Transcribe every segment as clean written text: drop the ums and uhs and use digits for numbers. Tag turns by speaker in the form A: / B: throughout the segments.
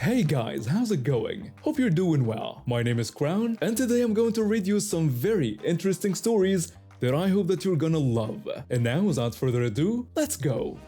A: Hey guys, how's it going? Hope you're doing well. My name is Crown, and today I'm going to read you some very interesting stories that I hope that you're gonna love. And now, without further ado, let's go!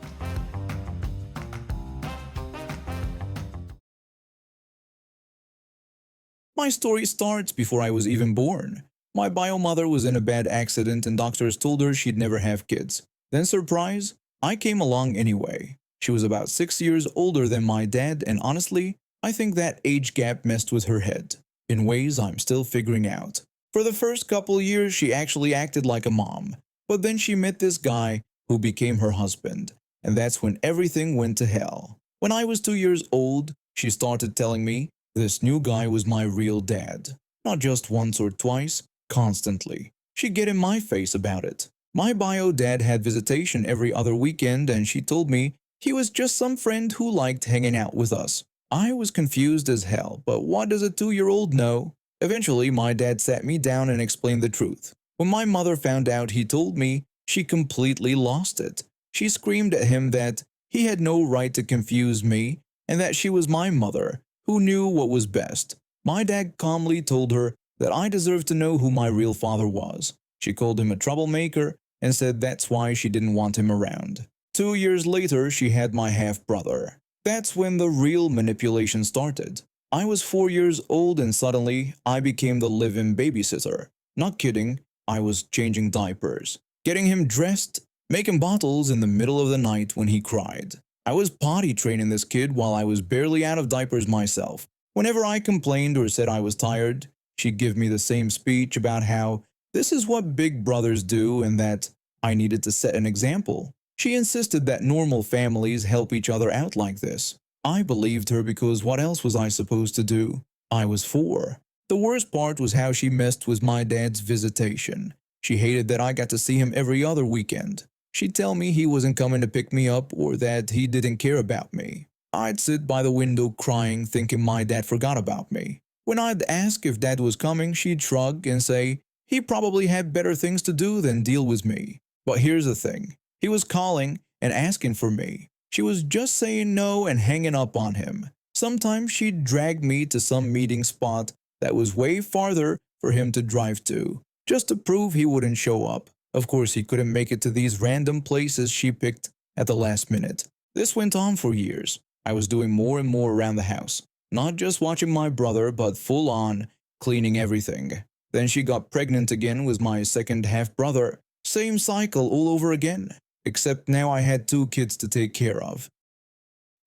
B: My story starts before I was even born. My bio mother was in a bad accident and doctors told her she'd never have kids. Then surprise, I came along anyway. She was about 6 years older than my dad, and honestly, I think that age gap messed with her head, in ways I'm still figuring out. For the first couple years she actually acted like a mom, but then she met this guy who became her husband, and that's when everything went to hell. When I was 2 years old, she started telling me this new guy was my real dad. Not just once or twice, constantly. She'd get in my face about it. My bio dad had visitation every other weekend and she told me he was just some friend who liked hanging out with us. I was confused as hell, but what does a 2-year-old know? Eventually, my dad sat me down and explained the truth. When my mother found out, he told me she completely lost it. She screamed at him that he had no right to confuse me and that she was my mother, who knew what was best. My dad calmly told her that I deserved to know who my real father was. She called him a troublemaker and said that's why she didn't want him around. 2 years later, she had my half-brother. That's when the real manipulation started. I was 4 years old and suddenly I became the live-in babysitter. Not kidding, I was changing diapers, getting him dressed, making bottles in the middle of the night when he cried. I was potty training this kid while I was barely out of diapers myself. Whenever I complained or said I was tired, she'd give me the same speech about how this is what big brothers do and that I needed to set an example. She insisted that normal families help each other out like this. I believed her because what else was I supposed to do? I was 4. The worst part was how she messed with my dad's visitation. She hated that I got to see him every other weekend. She'd tell me he wasn't coming to pick me up or that he didn't care about me. I'd sit by the window crying, thinking my dad forgot about me. When I'd ask if dad was coming, she'd shrug and say he probably had better things to do than deal with me. But here's the thing. He was calling and asking for me. She was just saying no and hanging up on him. Sometimes she'd drag me to some meeting spot that was way farther for him to drive to, just to prove he wouldn't show up. Of course, he couldn't make it to these random places she picked at the last minute. This went on for years. I was doing more and more around the house, not just watching my brother, but full on cleaning everything. Then she got pregnant again with my second half-brother. Same cycle all over again, except now I had 2 kids to take care of.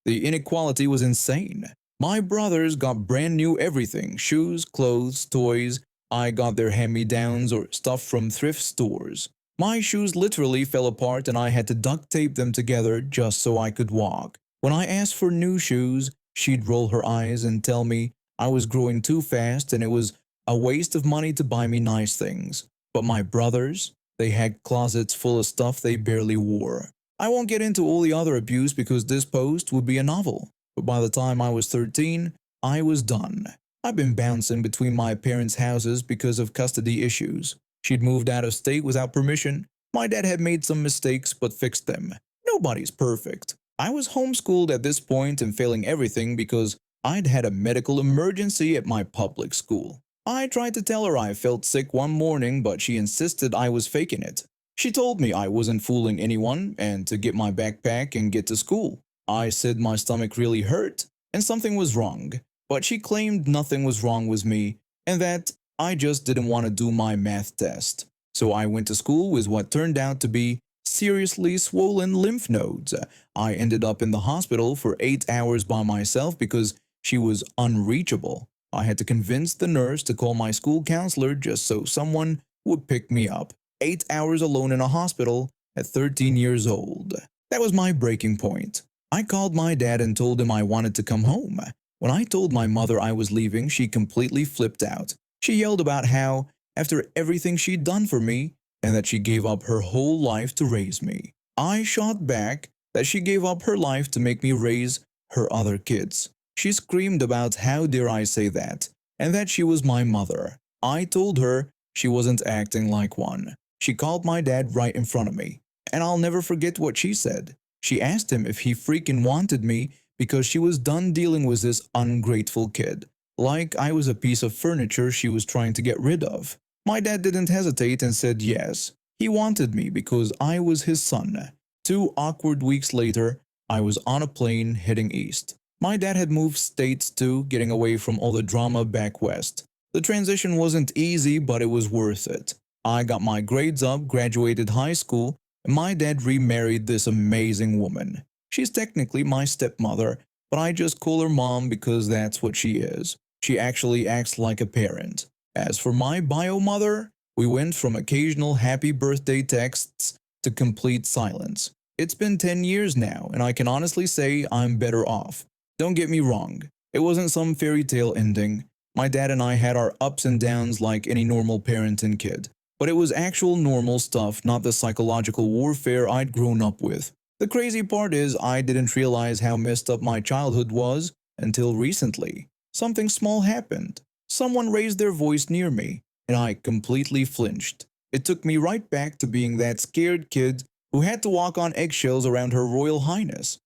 B: The inequality was insane. My brothers got brand new everything, shoes, clothes, toys. I got their hand-me-downs or stuff from thrift stores. My shoes literally fell apart and I had to duct tape them together just so I could walk. When I asked for new shoes, she'd roll her eyes and tell me I was growing too fast and it was a waste of money to buy me nice things. But my brothers, they had closets full of stuff they barely wore. I won't get into all the other abuse because this post would be a novel. But by the time I was 13, I was done. I've been bouncing between my parents' houses because of custody issues. She'd moved out of state without permission. My dad had made some mistakes but fixed them. Nobody's perfect. I was homeschooled at this point and failing everything because I'd had a medical emergency at my public school. I tried to tell her I felt sick one morning, but she insisted I was faking it. She told me I wasn't fooling anyone and to get my backpack and get to school. I said my stomach really hurt and something was wrong, but she claimed nothing was wrong with me and that I just didn't want to do my math test. So I went to school with what turned out to be seriously swollen lymph nodes. I ended up in the hospital for 8 hours by myself because she was unreachable. I had to convince the nurse to call my school counselor just so someone would pick me up. 8 hours alone in a hospital at 13 years old. That was my breaking point. I called my dad and told him I wanted to come home. When I told my mother I was leaving, she completely flipped out. She yelled about how, after everything she'd done for me, and that she gave up her whole life to raise me. I shot back that she gave up her life to make me raise her other kids. She screamed about how dare I say that, and that she was my mother. I told her she wasn't acting like one. She called my dad right in front of me, and I'll never forget what she said. She asked him if he freaking wanted me because she was done dealing with this ungrateful kid, like I was a piece of furniture she was trying to get rid of. My dad didn't hesitate and said yes. He wanted me because I was his son. 2 awkward weeks later, I was on a plane heading east. My dad had moved states too, getting away from all the drama back west. The transition wasn't easy, but it was worth it. I got my grades up, graduated high school, and my dad remarried this amazing woman. She's technically my stepmother, but I just call her mom because that's what she is. She actually acts like a parent. As for my bio mother, we went from occasional happy birthday texts to complete silence. It's been 10 years now, and I can honestly say I'm better off. Don't get me wrong, it wasn't some fairy tale ending. My dad and I had our ups and downs like any normal parent and kid. But it was actual normal stuff, not the psychological warfare I'd grown up with. The crazy part is I didn't realize how messed up my childhood was until recently. Something small happened. Someone raised their voice near me, and I completely flinched. It took me right back to being that scared kid who had to walk on eggshells around Her Royal Highness.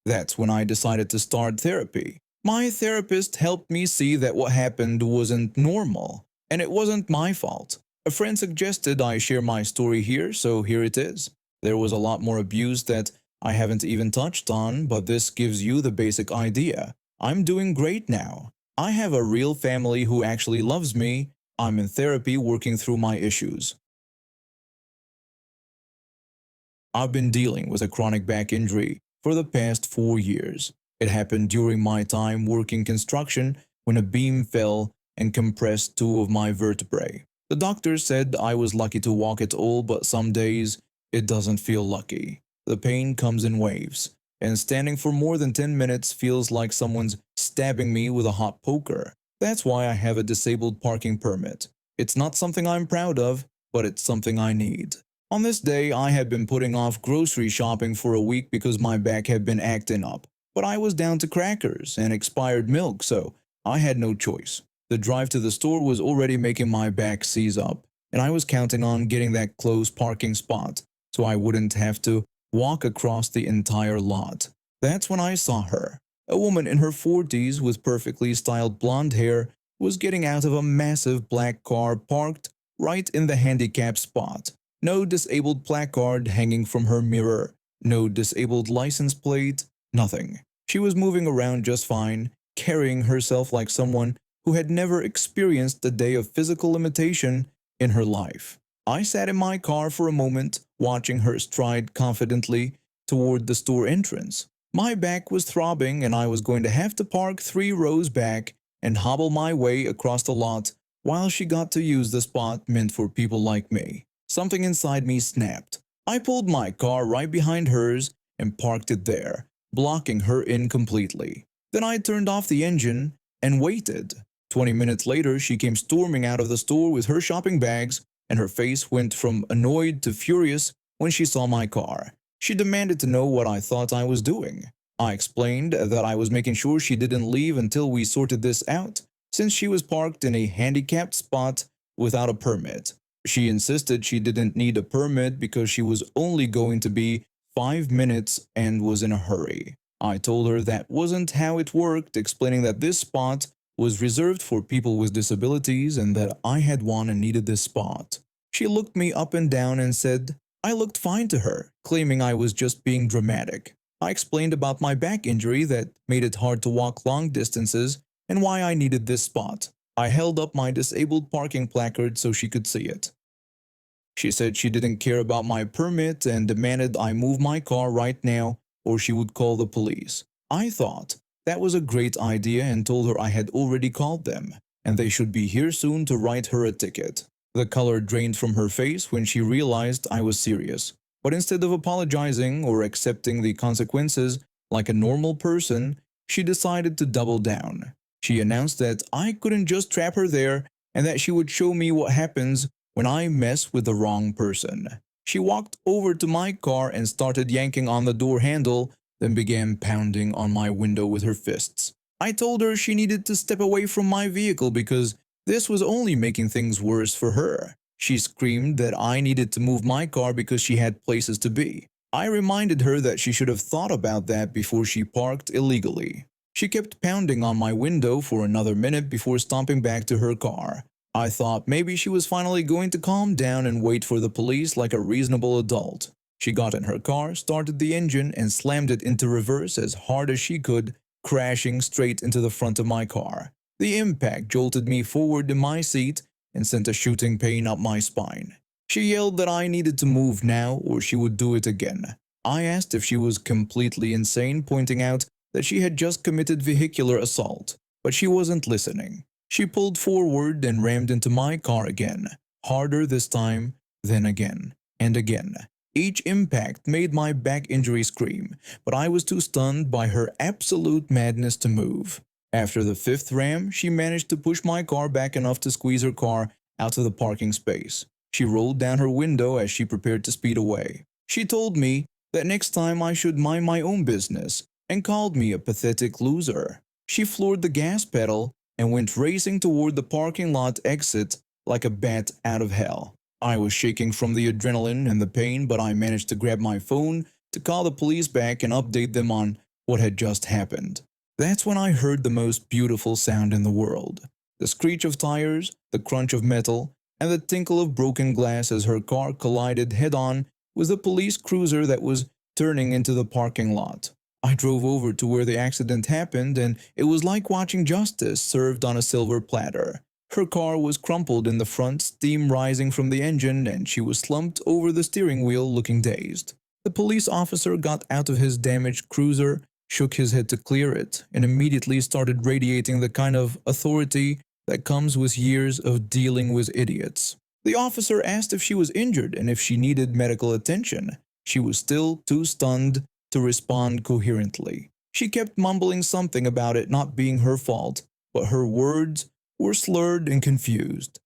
B: That's when I decided to start therapy. My therapist helped me see that what happened wasn't normal, and it wasn't my fault. A friend suggested I share my story here, so here it is. There was a lot more abuse that I haven't even touched on, but this gives you the basic idea. I'm doing great now. I have a real family who actually loves me. I'm in therapy working through my issues. I've been dealing with a chronic back injury for the past 4 years. It happened during my time working construction when a beam fell and compressed 2 of my vertebrae. The doctor said I was lucky to walk at all, but some days it doesn't feel lucky. The pain comes in waves, and standing for more than 10 minutes feels like someone's stabbing me with a hot poker. That's why I have a disabled parking permit. It's not something I'm proud of, but it's something I need. On this day, I had been putting off grocery shopping for a week because my back had been acting up. But I was down to crackers and expired milk, so I had no choice. The drive to the store was already making my back seize up, and I was counting on getting that close parking spot so I wouldn't have to walk across the entire lot. That's when I saw her. A woman in her 40s with perfectly styled blonde hair was getting out of a massive black car parked right in the handicap spot. No disabled placard hanging from her mirror, no disabled license plate, nothing. She was moving around just fine, carrying herself like someone who had never experienced a day of physical limitation in her life. I sat in my car for a moment, watching her stride confidently toward the store entrance. My back was throbbing, and I was going to have to park 3 rows back and hobble my way across the lot while she got to use the spot meant for people like me. Something inside me snapped. I pulled my car right behind hers and parked it there, blocking her in completely. Then I turned off the engine and waited. 20 minutes later, she came storming out of the store with her shopping bags, and her face went from annoyed to furious when she saw my car. She demanded to know what I thought I was doing. I explained that I was making sure she didn't leave until we sorted this out, since she was parked in a handicapped spot without a permit. She insisted she didn't need a permit because she was only going to be 5 minutes and was in a hurry. I told her that wasn't how it worked, explaining that this spot was reserved for people with disabilities and that I had one and needed this spot. She looked me up and down and said I looked fine to her, claiming I was just being dramatic. I explained about my back injury that made it hard to walk long distances and why I needed this spot. I held up my disabled parking placard so she could see it. She said she didn't care about my permit and demanded I move my car right now or she would call the police. I thought that was a great idea and told her I had already called them and they should be here soon to write her a ticket. The color drained from her face when she realized I was serious. But instead of apologizing or accepting the consequences like a normal person, she decided to double down. She announced that I couldn't just trap her there and that she would show me what happens when I mess with the wrong person. She walked over to my car and started yanking on the door handle, then began pounding on my window with her fists. I told her she needed to step away from my vehicle because this was only making things worse for her. She screamed that I needed to move my car because she had places to be. I reminded her that she should have thought about that before she parked illegally. She kept pounding on my window for another minute before stomping back to her car. I thought maybe she was finally going to calm down and wait for the police like a reasonable adult. She got in her car, started the engine, and slammed it into reverse as hard as she could, crashing straight into the front of my car. The impact jolted me forward in my seat and sent a shooting pain up my spine. She yelled that I needed to move now or she would do it again. I asked if she was completely insane, pointing out that she had just committed vehicular assault, but she wasn't listening. She pulled forward and rammed into my car again, harder this time, then again, and again. Each impact made my back injury scream, but I was too stunned by her absolute madness to move. After the fifth ram, she managed to push my car back enough to squeeze her car out of the parking space. She rolled down her window as she prepared to speed away. She told me that next time I should mind my own business and called me a pathetic loser. She floored the gas pedal and went racing toward the parking lot exit like a bat out of hell. I was shaking from the adrenaline and the pain, but I managed to grab my phone to call the police back and update them on what had just happened. That's when I heard the most beautiful sound in the world. The screech of tires, the crunch of metal, and the tinkle of broken glass as her car collided head-on with a police cruiser that was turning into the parking lot. I drove over to where the accident happened, and it was like watching justice served on a silver platter. Her car was crumpled in the front, steam rising from the engine, and she was slumped over the steering wheel looking dazed. The police officer got out of his damaged cruiser, shook his head to clear it, and immediately started radiating the kind of authority that comes with years of dealing with idiots. The officer asked if she was injured and if she needed medical attention. She was still too stunned to respond coherently. She kept mumbling something about it not being her fault, but her words were slurred and confused.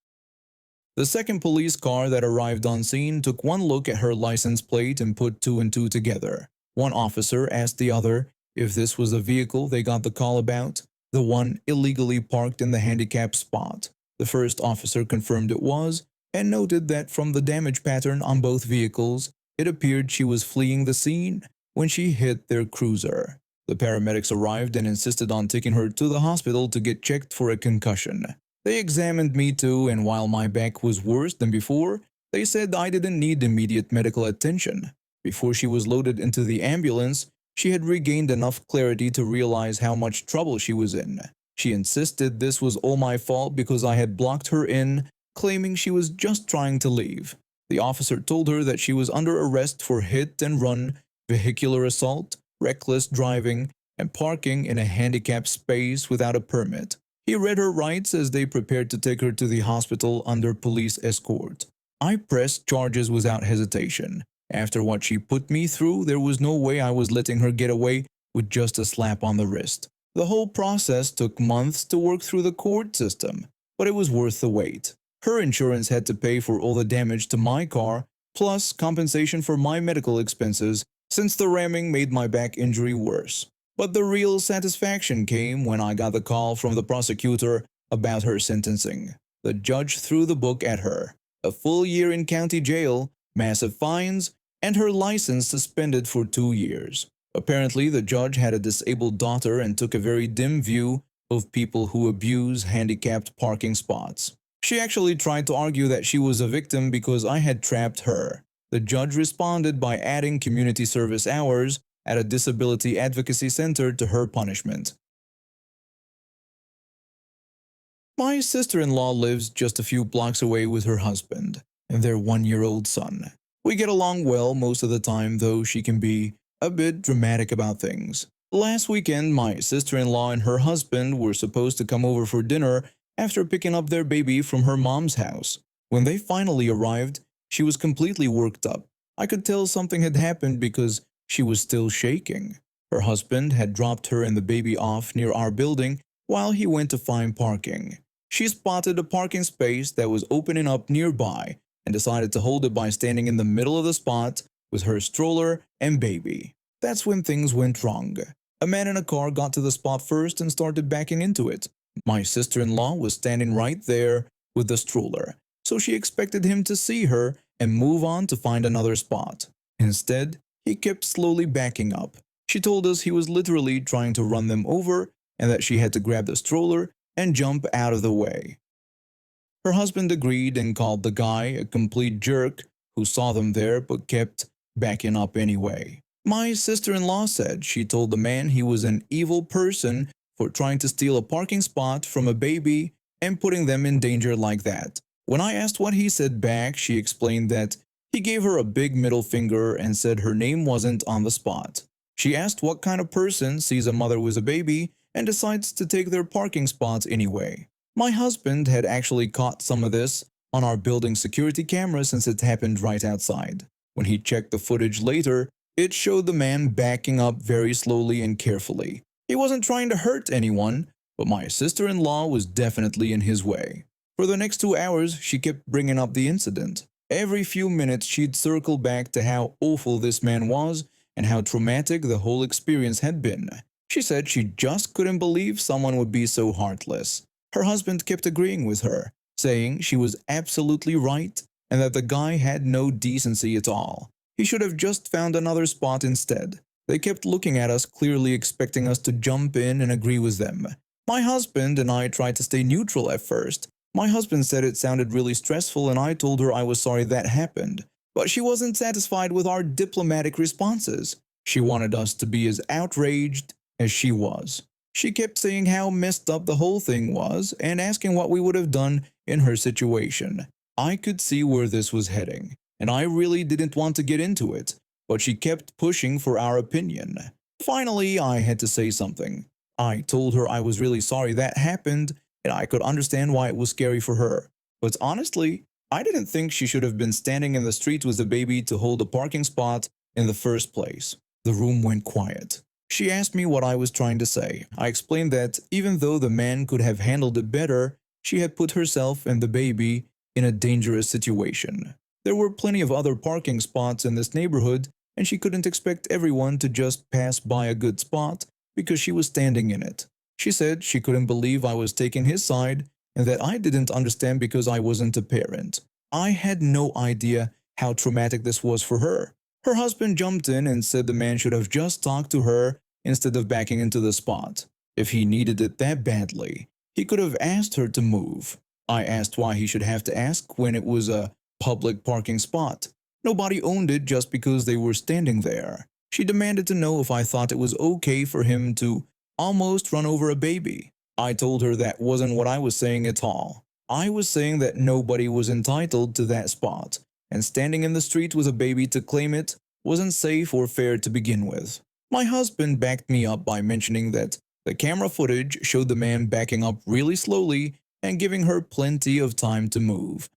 B: The second police car that arrived on scene took one look at her license plate and put two and two together. One officer asked the other if this was the vehicle they got the call about, the one illegally parked in the handicap spot. The first officer confirmed it was, and noted that from the damage pattern on both vehicles, it appeared she was fleeing the scene when she hit their cruiser. The paramedics arrived and insisted on taking her to the hospital to get checked for a concussion. They examined me too, and while my back was worse than before, they said I didn't need immediate medical attention. Before she was loaded into the ambulance, she had regained enough clarity to realize how much trouble she was in. She insisted this was all my fault because I had blocked her in, claiming she was just trying to leave. The officer told her that she was under arrest for hit and run, vehicular assault, reckless driving, and parking in a handicapped space without a permit. He read her rights as they prepared to take her to the hospital under police escort. I pressed charges without hesitation. After what she put me through, there was no way I was letting her get away with just a slap on the wrist. The whole process took months to work through the court system, but it was worth the wait. Her insurance had to pay for all the damage to my car, plus compensation for my medical expenses, since the ramming made my back injury worse. But the real satisfaction came when I got the call from the prosecutor about her sentencing. The judge threw the book at her. A full year in county jail, massive fines, and her license suspended for 2 years. Apparently, the judge had a disabled daughter and took a very dim view of people who abuse handicapped parking spots. She actually tried to argue that she was a victim because I had trapped her. The judge responded by adding community service hours at a disability advocacy center to her punishment. My sister-in-law lives just a few blocks away with her husband and their 1-year-old son. We get along well most of the time, though she can be a bit dramatic about things. Last weekend, my sister-in-law and her husband were supposed to come over for dinner after picking up their baby from her mom's house. When they finally arrived, she was completely worked up. I could tell something had happened because she was still shaking. Her husband had dropped her and the baby off near our building while he went to find parking. She spotted a parking space that was opening up nearby and decided to hold it by standing in the middle of the spot with her stroller and baby. That's when things went wrong. A man in a car got to the spot first and started backing into it. My sister-in-law was standing right there with the stroller, so she expected him to see her and move on to find another spot. Instead, he kept slowly backing up. She told us he was literally trying to run them over and that she had to grab the stroller and jump out of the way. Her husband agreed and called the guy a complete jerk who saw them there but kept backing up anyway. My sister-in-law said she told the man he was an evil person for trying to steal a parking spot from a baby and putting them in danger like that. When I asked what he said back, she explained that he gave her a big middle finger and said her name wasn't on the spot. She asked what kind of person sees a mother with a baby and decides to take their parking spots anyway. My husband had actually caught some of this on our building security camera since it happened right outside. When he checked the footage later, it showed the man backing up very slowly and carefully. He wasn't trying to hurt anyone, but my sister-in-law was definitely in his way. For the next 2 hours, she kept bringing up the incident. Every few minutes, she'd circle back to how awful this man was and how traumatic the whole experience had been. She said she just couldn't believe someone would be so heartless. Her husband kept agreeing with her, saying she was absolutely right and that the guy had no decency at all. He should have just found another spot instead. They kept looking at us, clearly expecting us to jump in and agree with them. My husband and I tried to stay neutral at first. My husband said it sounded really stressful and I told her I was sorry that happened. But she wasn't satisfied with our diplomatic responses. She wanted us to be as outraged as she was. She kept saying how messed up the whole thing was and asking what we would have done in her situation. I could see where this was heading, and I really didn't want to get into it, but she kept pushing for our opinion. Finally, I had to say something. I told her I was really sorry that happened, and I could understand why it was scary for her. But honestly, I didn't think she should have been standing in the street with a baby to hold a parking spot in the first place. The room went quiet. She asked me what I was trying to say. I explained that even though the man could have handled it better, she had put herself and the baby in a dangerous situation. There were plenty of other parking spots in this neighborhood, and she couldn't expect everyone to just pass by a good spot because she was standing in it. She said she couldn't believe I was taking his side and that I didn't understand because I wasn't a parent. I had no idea how traumatic this was for her. Her husband jumped in and said the man should have just talked to her instead of backing into the spot. If he needed it that badly, he could have asked her to move. I asked why he should have to ask when it was a public parking spot. Nobody owned it just because they were standing there. She demanded to know if I thought it was okay for him to almost run over a baby. I told her that wasn't what I was saying at all. I was saying that nobody was entitled to that spot, and standing in the street with a baby to claim it wasn't safe or fair to begin with. My husband backed me up by mentioning that the camera footage showed the man backing up really slowly and giving her plenty of time to move.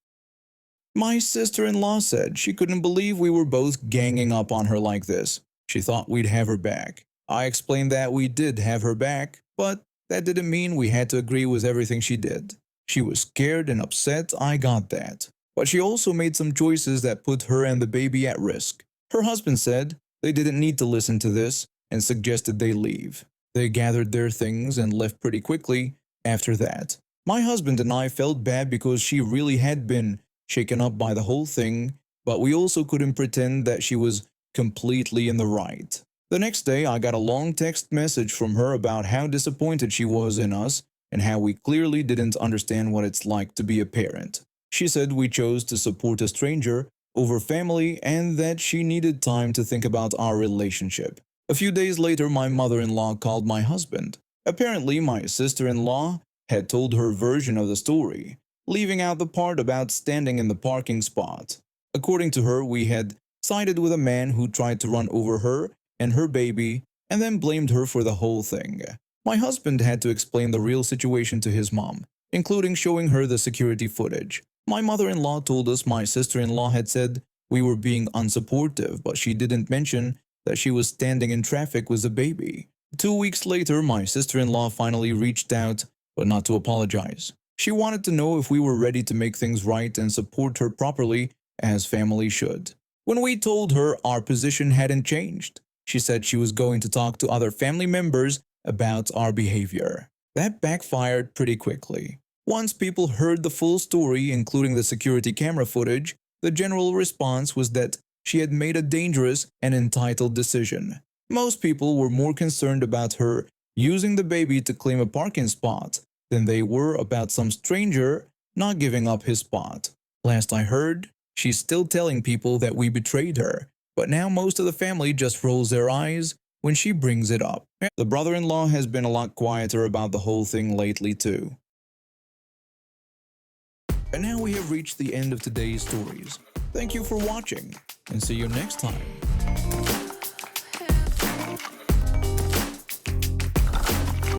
B: My sister-in-law said she couldn't believe we were both ganging up on her like this. She thought we'd have her back. I explained that we did have her back, but that didn't mean we had to agree with everything she did. She was scared and upset, I got that. But she also made some choices that put her and the baby at risk. Her husband said they didn't need to listen to this and suggested they leave. They gathered their things and left pretty quickly after that. My husband and I felt bad because she really had been shaken up by the whole thing, but we also couldn't pretend that she was completely in the right. The next day, I got a long text message from her about how disappointed she was in us and how we clearly didn't understand what it's like to be a parent. She said we chose to support a stranger over family and that she needed time to think about our relationship. A few days later, my mother-in-law called my husband. Apparently, my sister-in-law had told her version of the story, leaving out the part about standing in the parking spot. According to her, we had sided with a man who tried to run over her and her baby and then blamed her for the whole thing. My husband had to explain the real situation to his mom, including showing her the security footage. My mother-in-law told us my sister-in-law had said we were being unsupportive, but she didn't mention that she was standing in traffic with a baby. 2 weeks later, my sister-in-law finally reached out, but not to apologize. She wanted to know if we were ready to make things right and support her properly, as family should. When we told her our position hadn't changed, she said she was going to talk to other family members about our behavior. That backfired pretty quickly. Once people heard the full story, including the security camera footage, the general response was that she had made a dangerous and entitled decision. Most people were more concerned about her using the baby to claim a parking spot than they were about some stranger not giving up his spot. Last I heard, she's still telling people that we betrayed her, but now most of the family just rolls their eyes when she brings it up. The brother-in-law has been a lot quieter about the whole thing lately too. And now we have reached the end of today's stories. Thank you for watching, and see you next time.